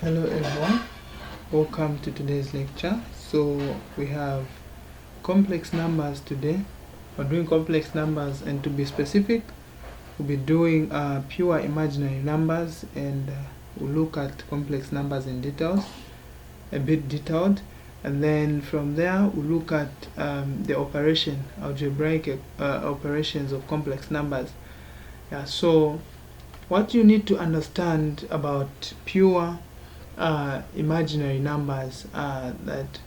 Hello everyone, welcome to today's lecture. So we have complex numbers today. We're doing complex numbers, and to be specific, we'll be doing pure imaginary numbers, and we'll look at complex numbers in details, a bit detailed, and then from there we'll look at the algebraic operations of complex numbers. So what you need to understand about pure imaginary numbers that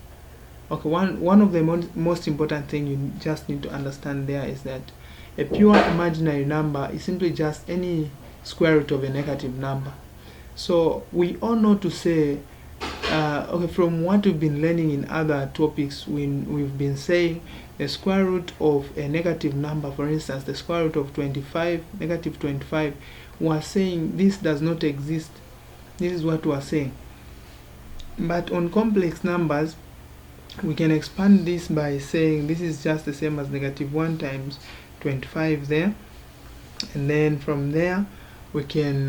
one of the most important thing you just need to understand there is that a pure imaginary number is simply just any square root of a negative number. So we all know to say from what we've been learning in other topics, we've been saying the square root of a negative number, for instance the square root of 25, negative 25, we are saying this does not exist. This is what we are saying. But on complex numbers, we can expand this by saying this is just the same as negative 1 times 25 there, and then from there we can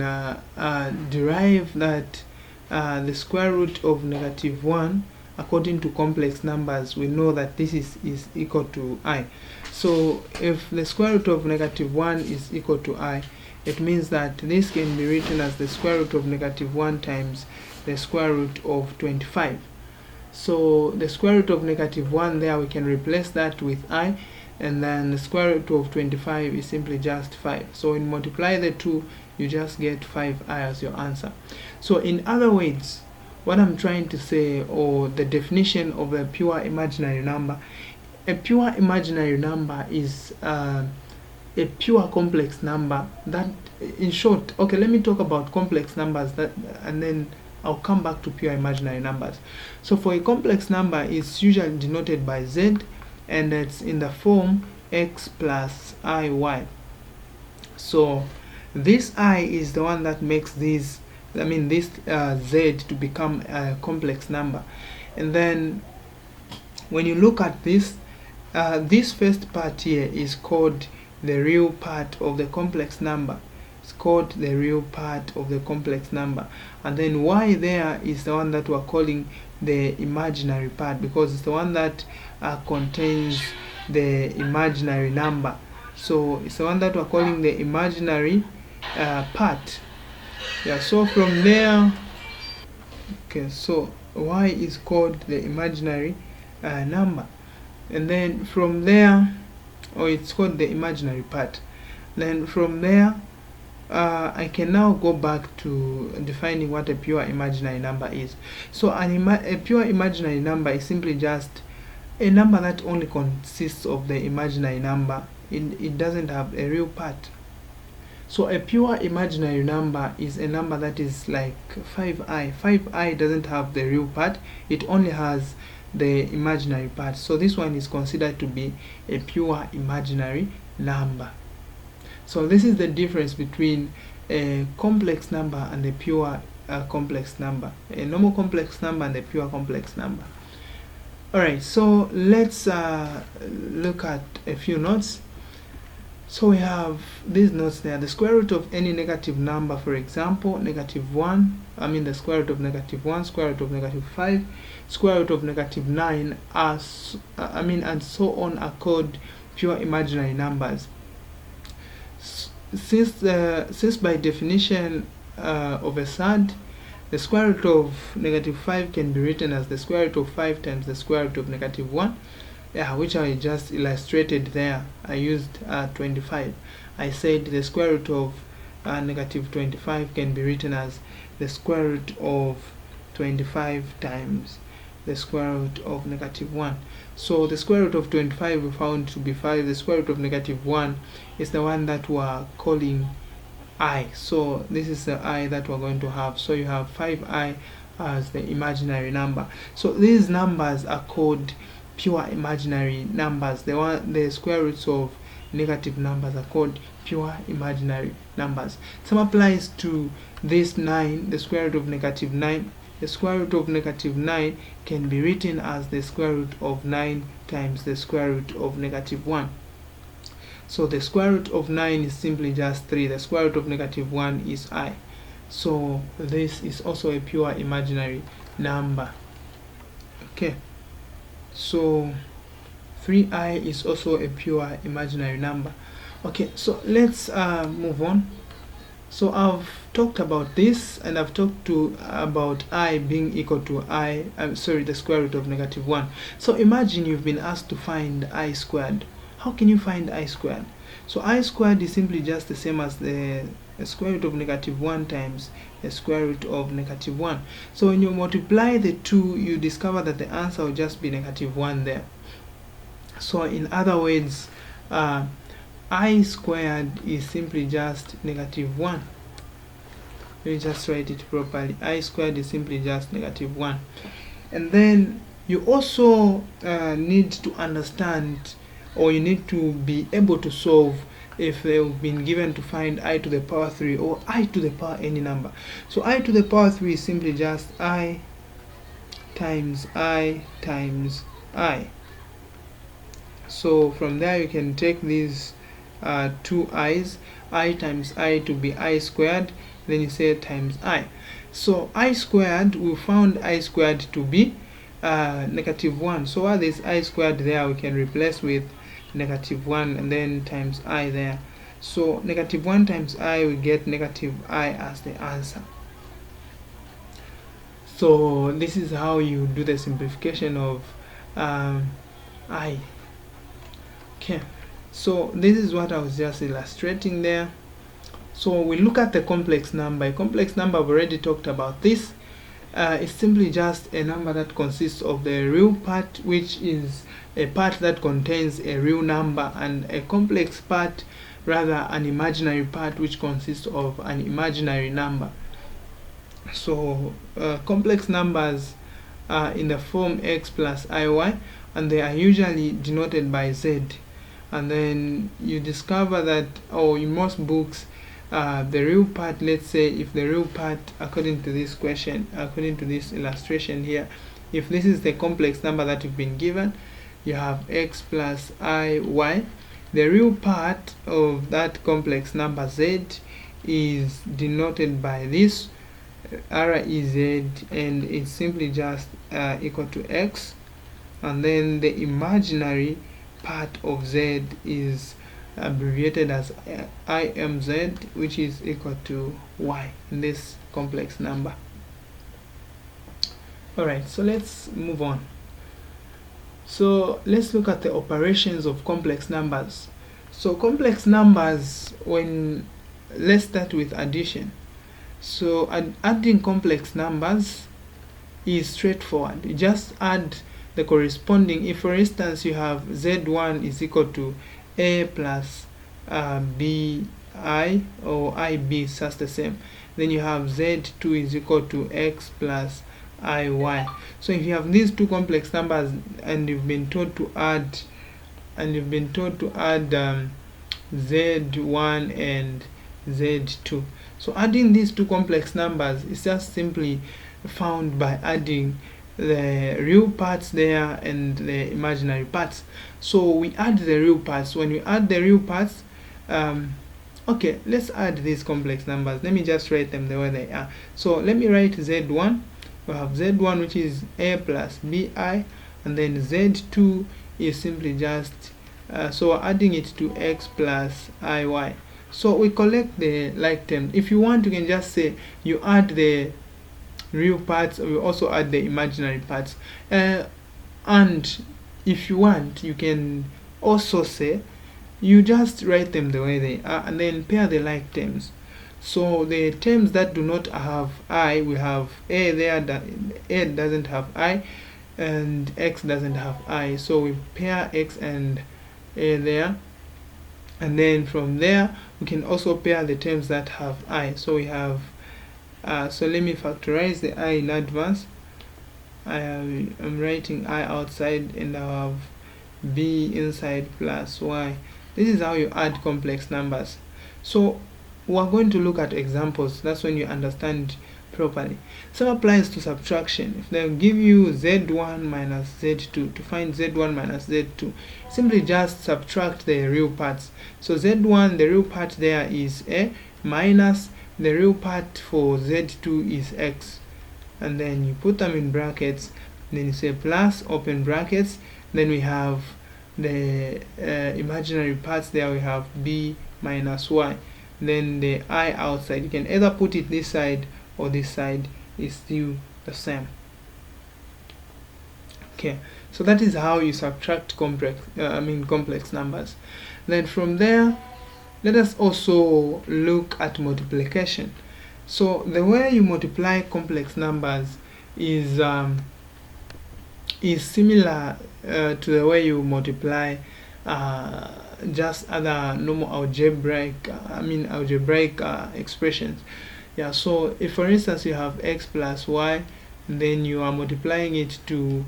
derive that the square root of negative 1, according to complex numbers, we know that this is equal to I. So if the square root of negative 1 is equal to I, it means that this can be written as the square root of negative 1 times the square root of 25. So the square root of negative 1 there, we can replace that with I, and then the square root of 25 is simply just 5. So when you multiply the two, you just get 5I as your answer. So in other words, what I'm trying to say, or the definition of a pure imaginary number, a pure imaginary number is a pure complex number that, in short, okay, let me talk about complex numbers that, and then I'll come back to pure imaginary numbers. So for a complex number, it's usually denoted by Z, and it's in the form x plus iy. So this I is the one that makes this Z to become a complex number. And then when you look at this, this first part here is called the real part of the complex number. It's called the real part of the complex number, and then y there is the one that we're calling the imaginary part, because it's the one that contains the imaginary number. So it's the one that we're calling the imaginary part. So from there, okay, so y is called the imaginary number, and then from there, it's called the imaginary part. Then from there, I can now go back to defining what a pure imaginary number is. So a pure imaginary number is simply just a number that only consists of the imaginary number. It doesn't have a real part. So a pure imaginary number is a number that is like 5i. 5i doesn't have the real part, it only has the imaginary part. So this one is considered to be a pure imaginary number. So this is the difference between a complex number and a pure complex number, a normal complex number and a pure complex number. Alright, so let's look at a few notes. So we have these notes there. The square root of any negative number, for example, negative 1, the square root of negative 1, square root of negative 5, square root of negative 9, and so on, are called pure imaginary numbers. Since by definition of a surd, the square root of negative 5 can be written as the square root of 5 times the square root of negative 1, which I just illustrated there. I used 25. I said the square root of negative 25 can be written as the square root of 25 times the square root of negative 1. So the square root of 25 we found to be 5. The square root of negative 1 is the one that we are calling I. So this is the I that we're going to have. So you have 5i as the imaginary number. So these numbers are called pure imaginary numbers. The square roots of negative numbers are called pure imaginary numbers. Same applies to this 9, the square root of negative 9. The square root of negative 9 can be written as the square root of 9 times the square root of negative 1. So the square root of 9 is simply just 3. The square root of negative 1 is I. So this is also a pure imaginary number. Okay, so 3i is also a pure imaginary number. Okay, so let's move on. So I've talked about this, and I've talked about I being equal to the square root of -1. So imagine you've been asked to find I squared. How can you find I squared? So I squared is simply just the same as the square root of -1 times the square root of -1. So when you multiply the two, you discover that the answer will just be -1 there. So in other words, I squared is simply just -1. Let me just write it properly. I squared is simply just -1. And then you also need to understand, or you need to be able to solve if they've been given to find I to the power 3 or I to the power any number. So I to the power 3 is simply just I times I times I. So from there you can take these two i's, I times I to be I squared, then you say times I. So I squared, we found I squared to be -1. So while there's I squared there, we can replace with -1 and then times I there. So -1 times I, we get -I as the answer. So this is how you do the simplification of I. Okay, so this is what I was just illustrating there. So we look at the complex number. A complex number, I've already talked about this. It's simply just a number that consists of the real part, which is a part that contains a real number, and a complex part, rather an imaginary part, which consists of an imaginary number. So complex numbers are in the form x plus iy, and they are usually denoted by z. And then you discover that, or in most books, the real part, let's say if the real part, according to this question, according to this illustration here, if this is the complex number that you've been given, you have x plus iy. The real part of that complex number z is denoted by this rez, and it's simply just equal to x, and then the imaginary part of z is abbreviated as imz, which is equal to y in this complex number. Alright, so let's move on. So let's look at the operations of complex numbers. So complex numbers, let's start with addition. So adding complex numbers is straightforward. You just add the corresponding, if for instance you have z1 is equal to a plus bi, or ib, is just the same, then you have z2 is equal to x plus iy. So if you have these two complex numbers and you've been told to add z1 and z2, so adding these two complex numbers is just simply found by adding the real parts there and the imaginary parts. So we add the real parts. When we add the real parts, okay, let's add these complex numbers. Let me just write them the way they are. So let me write z1. We have z1, which is a plus bi, and then z2 is simply just so we're adding it to x plus iy. So we collect the like terms. If you want, you can just say you add the real parts, or you also add the imaginary parts, and if you want, you can also say you just write them the way they are and then pair the like terms. So the terms that do not have I, we have a there, that a doesn't have I, and x doesn't have I, so we pair x and a there, and then from there we can also pair the terms that have I. So we have so let me factorize the I in advance. I'm writing I outside, and I have b inside plus y. This is how you add complex numbers. So we're going to look at examples. That's when you understand properly. Same applies to subtraction. If they give you z1 minus z2, to find z1 minus z2, simply just subtract the real parts. So z1, the real part there is a, minus the real part for z2 is x, and then you put them in brackets, then you say plus open brackets, then we have the imaginary parts there, we have b minus y, then the I outside. You can either put it this side or this side, is still the same. Okay, so that is how you subtract complex numbers. Then from there, let us also look at multiplication. So the way you multiply complex numbers is similar to the way you multiply just other normal algebraic expressions. Yeah, so if for instance you have x plus y, then you are multiplying it to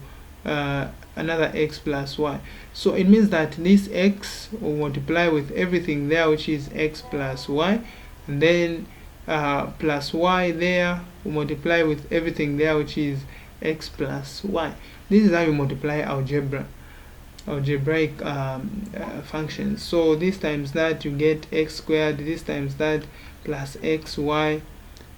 another x plus y, so it means that this x will multiply with everything there, which is x plus y, and then plus y there will multiply with everything there, which is x plus y. This is how you multiply algebraic functions. So this times that, you get x squared, this times that plus xy,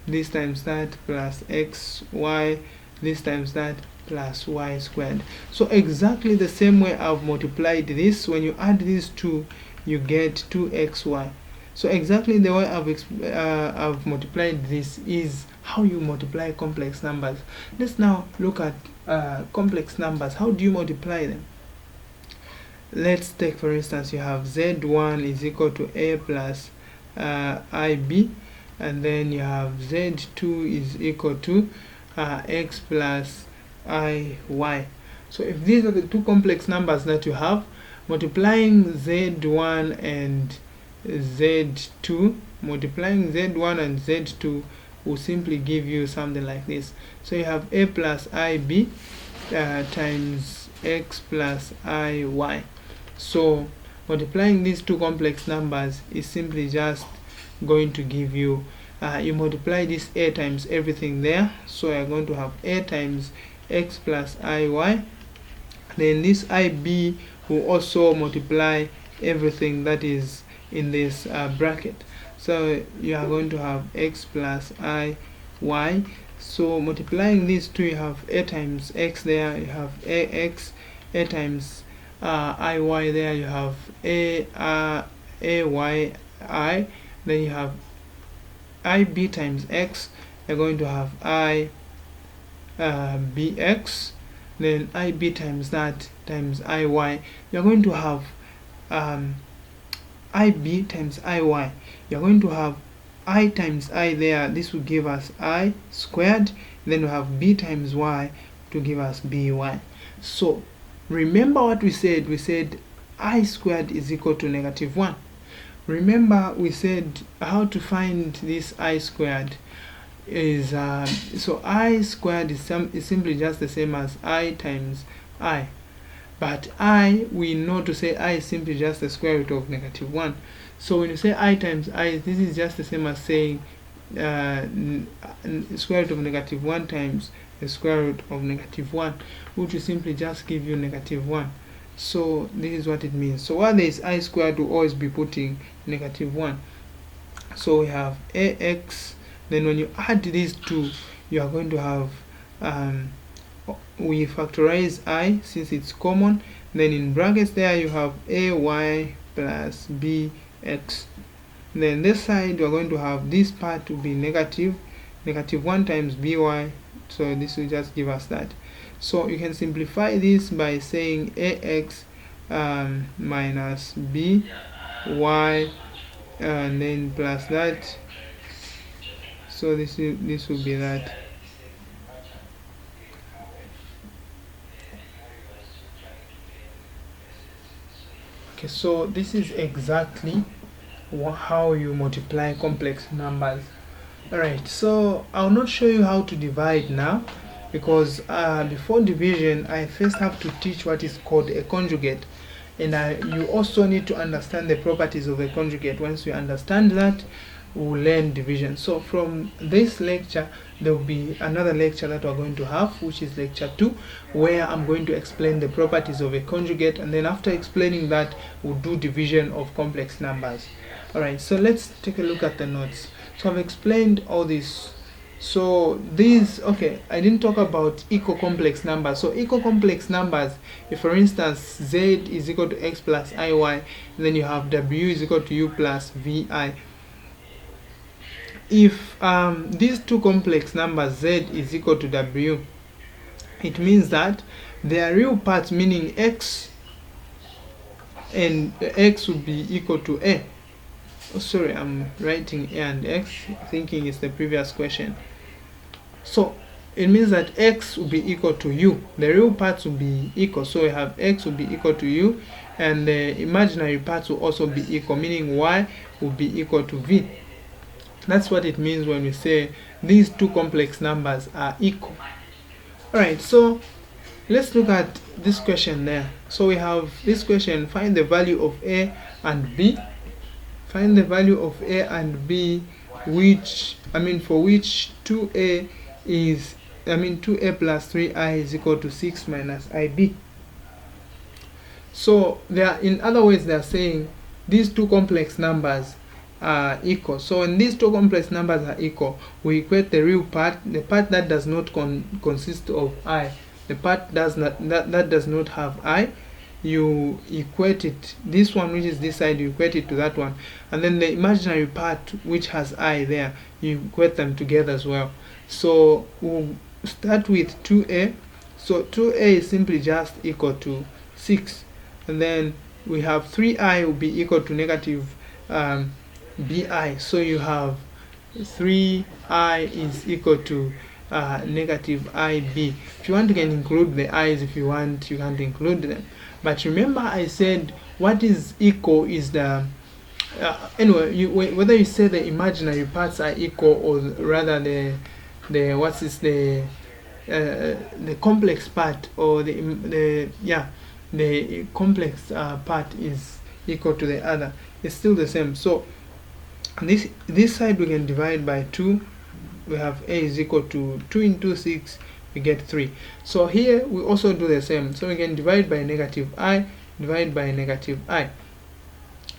this times that plus xy, this times that plus y squared. So exactly the same way I've multiplied this, when you add these two, you get 2xy. So exactly the way I've multiplied this is how you multiply complex numbers. Let's now look at complex numbers. How do you multiply them? Let's take for instance, you have z1 is equal to a plus ib, and then you have z2 is equal to x plus iy. So if these are the two complex numbers that you have, multiplying z1 and z2, will simply give you something like this. So you have a plus ib times x plus iy. So multiplying these two complex numbers is simply just going to give you, you multiply this a times everything there, so you're going to have a times x plus iy. Then this ib will also multiply everything that is in this bracket, so you are going to have x plus iy. So multiplying these two, you have a times x there, you have ax, a times iy there, you have ayi, then you have ib times x, you're going to have bx, then ib times that times iy, you're going to have ib times iy, you're going to have I times I there, this will give us I squared, then we have b times y to give us by. So remember what we said I squared is equal to -1. Remember we said how to find this I squared is so I squared is simply just the same as I times I, but I, we know to say I is simply just the square root of -1. So when you say I times I, this is just the same as saying square root of -1 times the square root of -1, which will simply just give you -1. So this is what it means. So while there is I squared, we'll always be putting -1. So we have ax, then when you add these two, you are going to have we factorize I since it's common, then in brackets there you have ay plus bx. Then this side we are going to have this part to be -1 times by, so this will just give us that. So you can simplify this by saying ax minus by and then plus that, so this will be that. Okay, so this is exactly how you multiply complex numbers. Alright, so I'll not show you how to divide now, because before division I first have to teach what is called a conjugate, and you also need to understand the properties of a conjugate. Once you understand that, we'll learn division. So from this lecture there will be another lecture that we're going to have, which is lecture 2, where I'm going to explain the properties of a conjugate, and then after explaining that we'll do division of complex numbers. Alright, so let's take a look at the notes. So I've explained all this. So these, okay, I didn't talk about equal complex numbers. So equal complex numbers, if for instance z is equal to x plus iy, then you have w is equal to u plus vi. If these two complex numbers z is equal to w, it means that their real parts, meaning x and x will be equal to a. Oh, sorry, I'm writing a and x thinking it's the previous question. So it means that x will be equal to u. The real parts will be equal. So we have x will be equal to u, and the imaginary parts will also be equal, meaning y will be equal to v. That's what it means when we say these two complex numbers are equal. Alright, so let's look at this question there. So we have this question: find the value of a and b. Find the value of a and b, which, for which 2a is, 2a plus 3i is equal to 6 minus ib. So they are, in other words, they are saying these two complex numbers are equal. So when these two complex numbers are equal, we equate the real part, the part that does not consist of I, the part that does not have I, you equate it, this one which is this side, you equate it to that one, and then the imaginary part which has I there, you equate them together as well. So we'll start with 2a. So 2a is simply just equal to 6, and then we have 3i will be equal to negative bi. So you have 3i is equal to negative ib. If you want, you can include the i's. If you want, you can't include them. But remember, I said what is equal is the anyway, whether you say the imaginary parts are equal, or rather the complex part, or the complex part is equal to the other, it's still the same. So this side we can divide by 2. We have a is equal to 2 into 6, we get 3. So here we also do the same. So we can divide by negative I, divide by negative I.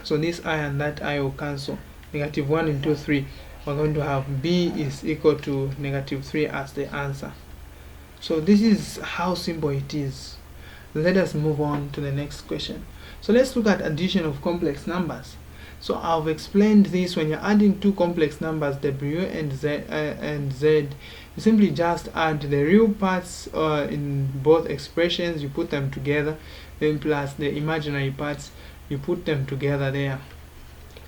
So this I and that I will cancel. Negative 1 into 3. We're going to have b is equal to negative 3 as the answer. So this is how simple it is. Let us move on to the next question. So let's look at addition of complex numbers. So I've explained this: when you're adding two complex numbers, w and z, you simply just add the real parts in both expressions, you put them together, then plus the imaginary parts, you put them together there.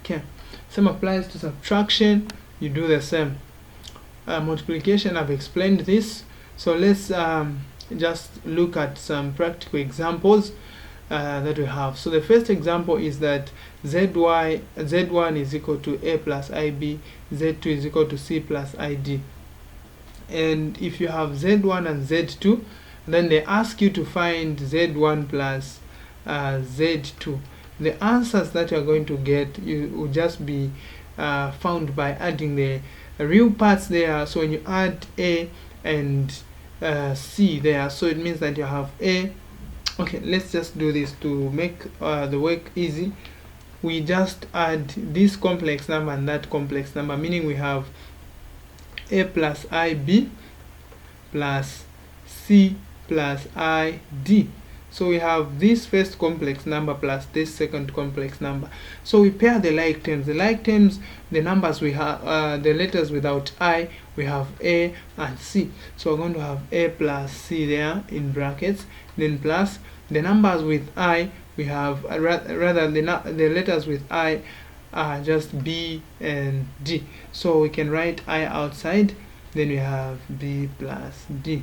Okay, same applies to subtraction, you do the same. Multiplication, I've explained this. So let's just look at some practical examples that we have. So the first example is that z1 is equal to a plus ib, z2 is equal to c plus id. And if you have z1 and z2, then they ask you to find z1 plus z2. The answers that you are going to get, you will just be found by adding the real parts there. So when you add a and c there, so it means that you have a. Okay, let's just do this to make the work easy. We just add this complex number and that complex number, meaning we have a plus ib plus c plus id. So we have this first complex number plus this second complex number. So we pair the like terms. The like terms, the numbers we have, the letters without I, we have a and c. So we're going to have a plus c there in brackets, then plus the numbers with I, we have rather the letters with I are just b and d. So we can write I outside, then we have b plus d.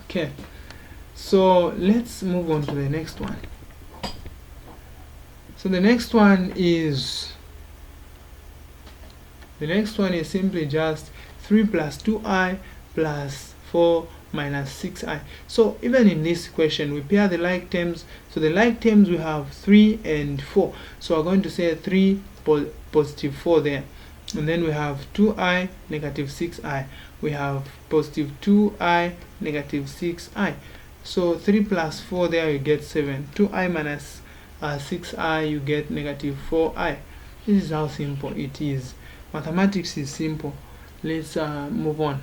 Okay, so let's move on to the next one. So the next one is simply just 3 plus 2i plus 4 minus 6i. So even in this question, we pair the like terms. So the like terms, we have 3 and 4. So we're going to say 3 positive 4 there. And then we have 2i negative 6i. We have positive 2i negative 6i. So 3 plus 4 there, you get 7. 2i minus 6i, you get negative 4i. This is how simple it is. Mathematics is simple. Let's move on.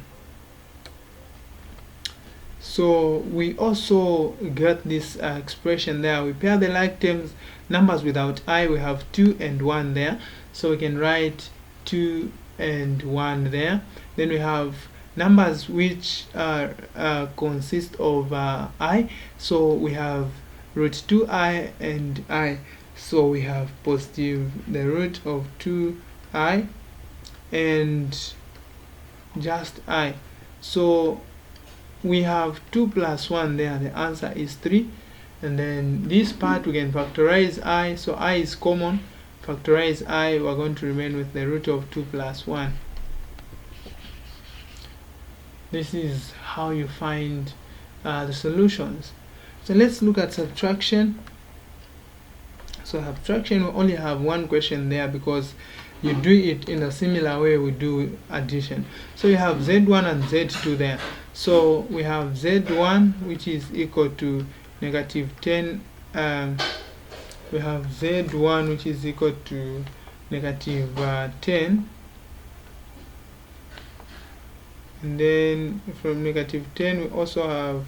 So we also get this expression there. We pair the like terms, numbers without I. We have 2 and 1 there, so we can write 2 and 1 there. Then we have numbers which consist of I, so we have root 2i and I, so we have positive the root of 2i and just I. So we have 2 plus 1 there, the answer is 3. And then this part we can factorize I, so I is common. Factorize I, we're going to remain with the root of 2 plus 1. This is how you find the solutions. So let's look at subtraction. So subtraction, we only have one question there because you do it in a similar way we do addition. So you have z1 and z2 there. So we have z1 which is equal to negative 10. We have z1 which is equal to negative 10. And then from negative 10 we also have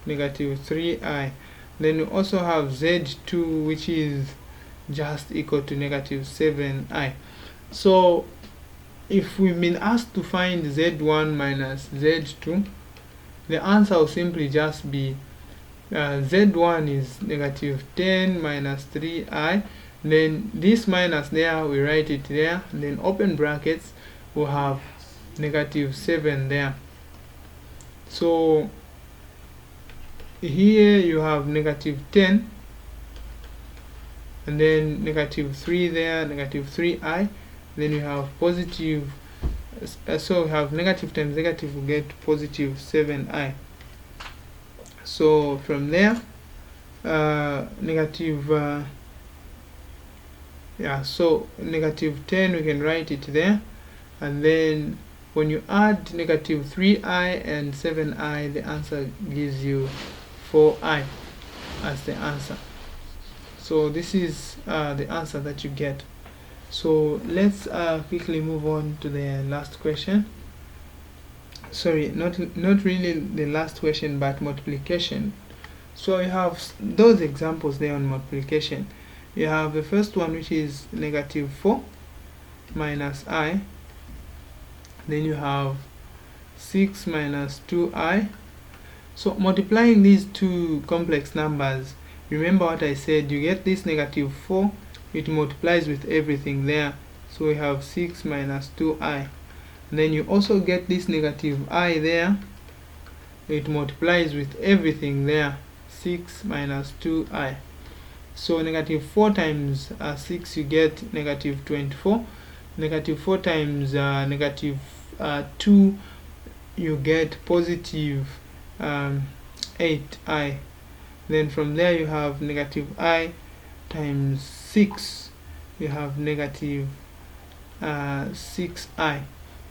negative 3i. Then we also have z2 which is just equal to negative 7i. So if we've been asked to find z1 minus z2, the answer will simply just be z1 is negative 10 minus 3i. Then this minus there, we write it there. Then open brackets, we'll have negative 7 there. So here you have negative 10 and then negative 3 there, negative 3i. Then you have positive, so we have negative times negative, we get positive 7i. So from there negative so negative 10 we can write it there, and then when you add negative 3i and 7i, the answer gives you 4i as the answer. So this is the answer that you get. So let's quickly move on to the last question. Sorry, not really the last question, but multiplication. So you have those examples there on multiplication. You have the first one which is negative 4 minus I. Then you have 6 minus 2i. So multiplying these two complex numbers, remember what I said, you get this negative 4, it multiplies with everything there, so we have 6 minus 2i. And then you also get this negative I there, it multiplies with everything there, 6 minus 2i. So negative 4 times 6, you get negative 24. Negative 4 times negative 2, you get positive 8i. Then from there you have negative I times 6, you have negative 6i.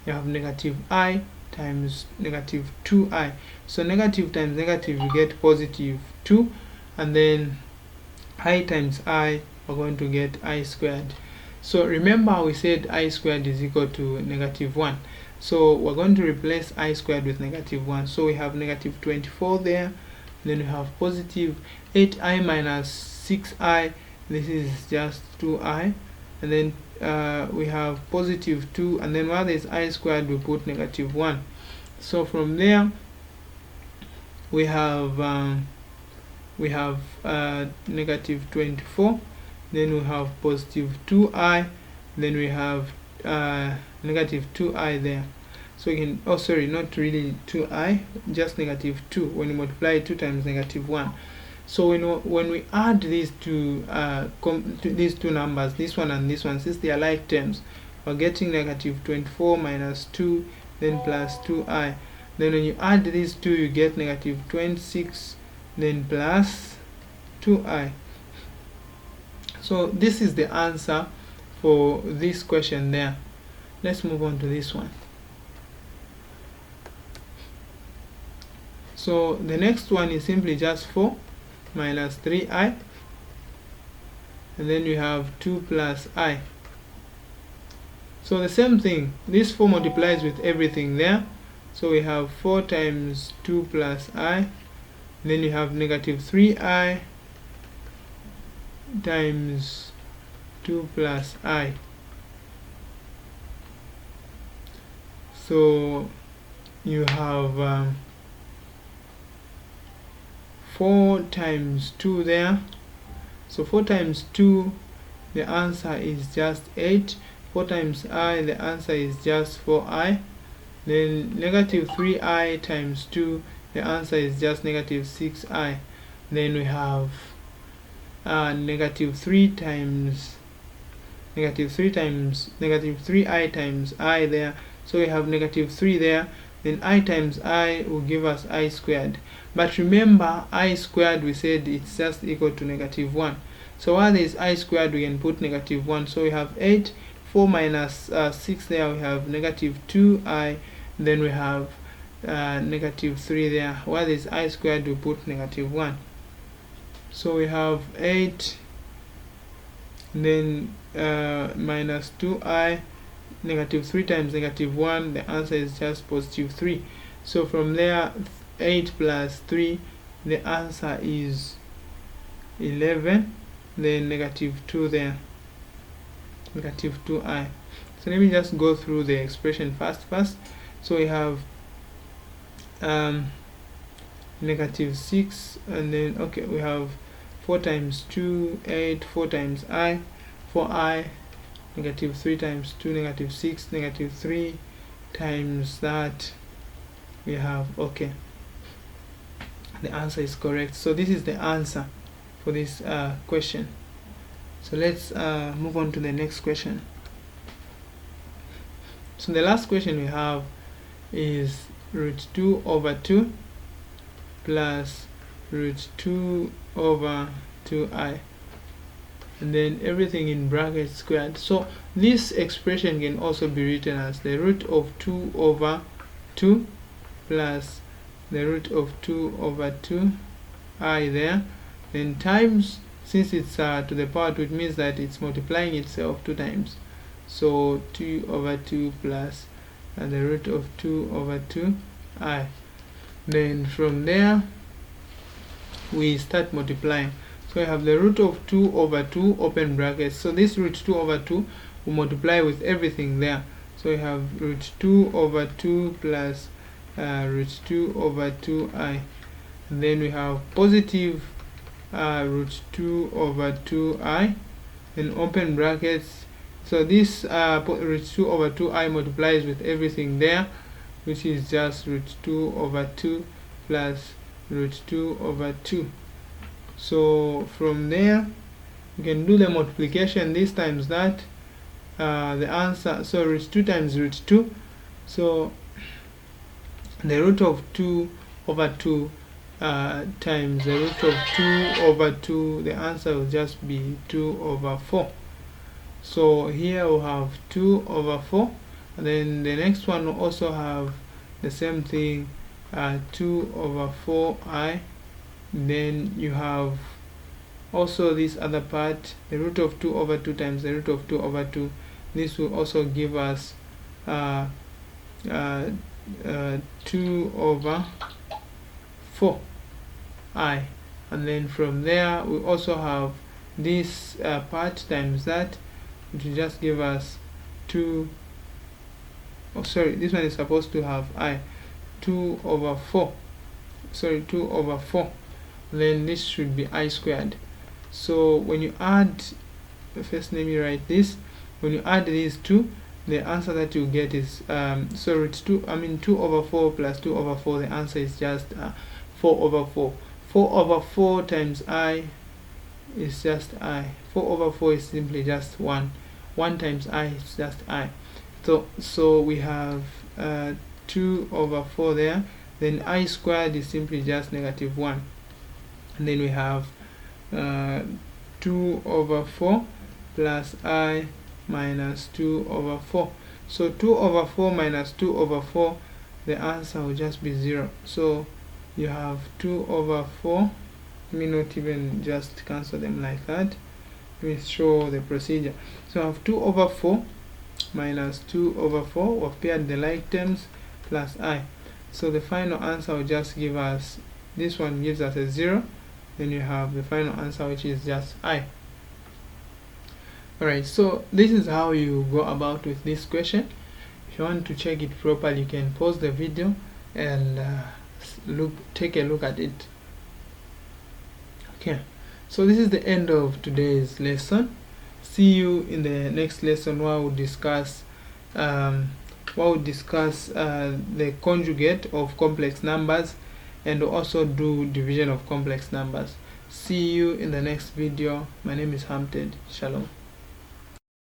You have negative I times negative 2i. So negative times negative, you get positive 2, and then I times I, we're going to get I squared. So remember we said I squared is equal to negative 1. So we're going to replace I squared with negative 1. So we have negative 24 there. Then we have positive 8i minus 6i. This is just 2i. And then we have positive 2. And then while there's I squared, we put negative 1. So from there, we have negative 24. Then we have positive 2i. Then we have negative 2i there. So you can, oh sorry, not really 2i, just negative 2 when you multiply 2 times negative 1. So when we add these two numbers, this one and this one, since they are like terms, we're getting negative 24 minus 2, then plus 2i. Then when you add these two, you get negative 26, then plus 2i. So this is the answer for this question there. Let's move on to this one. So the next one is simply just 4 minus 3i, and then you have 2 plus I. So the same thing, this 4 multiplies with everything there. So we have 4 times 2 plus I, then you have negative 3I times 2 plus I. So you have 4 times 2 there. So 4 times 2, the answer is just 8. 4 times I, the answer is just 4I. Then negative 3I times 2, the answer is just negative 6I. Then we have negative 3 times negative 3I times I there. So we have negative 3 there. Then I times I will give us I squared. But remember, I squared, we said it's just equal to negative 1. So while there is I squared, we can put negative 1. So we have 8. 4 minus 6 there, we have negative 2I. Then we have negative 3 there. While there is I squared, we put negative 1. So we have 8. Then minus 2I. Negative 3 times negative 1, the answer is just positive 3. So from there, 8 plus 3, the answer is 11. Then negative 2 there, negative 2I. So let me just go through the expression first. So we have negative 6, and then we have 4 times 2, 8, 4 times I, 4I, negative 3 times 2, negative 6, negative 3 times that, we have, the answer is correct. So this is the answer for this question. So let's move on to the next question. So the last question we have is root 2 over 2 plus root 2 over 2I, and then everything in brackets squared. So this expression can also be written as the root of 2 over 2 plus the root of 2 over 2I there, then times, since it's to the power 2, it means that it's multiplying itself 2 times. So 2 over 2 plus the root of 2 over 2I. Then from there we start multiplying. So I have the root of 2 over 2, open brackets. So this root 2 over 2 will multiply with everything there. So we have root 2 over 2 plus root 2 over 2I. And then we have positive root 2 over 2I, then open brackets. So this root 2 over 2I multiplies with everything there, which is just root 2 over 2 plus root 2 over 2. So from there you can do the multiplication, this times that, the answer, so root 2 times root 2, so the root of 2 over 2 times the root of 2 over 2, the answer will just be 2 over 4. So here we'll have 2 over 4, and then the next one will also have the same thing, 2 over 4I. Then you have also this other part, the root of 2 over 2 times the root of 2 over 2. This will also give us 2 over 4I. And then from there we also have this part times that, which will just give us 2. This one is supposed to have I, 2 over 4. 2 over 4. Then this should be I squared. So when you add, first let me write this, when you add these two, the answer that you get is it's 2 over 4 plus 2 over 4, the answer is just 4 over 4. 4 over 4 times I is just I. 4 over 4 is simply just 1. 1 times I is just I. So we have 2 over 4 there. Then I squared is simply just negative 1. And then we have 2 over 4 plus I minus 2 over 4. So 2 over 4 minus 2 over 4, the answer will just be 0. So you have 2 over 4. Let me not even just cancel them like that. Let me show the procedure. So I have 2 over 4 minus 2 over 4. We've paired the like terms plus I. So the final answer will just give us, this one gives us a 0. Then you have the final answer, which is just I. Alright, so this is how you go about with this question. If you want to check it properly, you can pause the video and take a look at it. Okay, so this is the end of today's lesson. See you in the next lesson where we'll discuss the conjugate of complex numbers and also do division of complex numbers. See you in the next video. My name is Harmtedy. Shalom.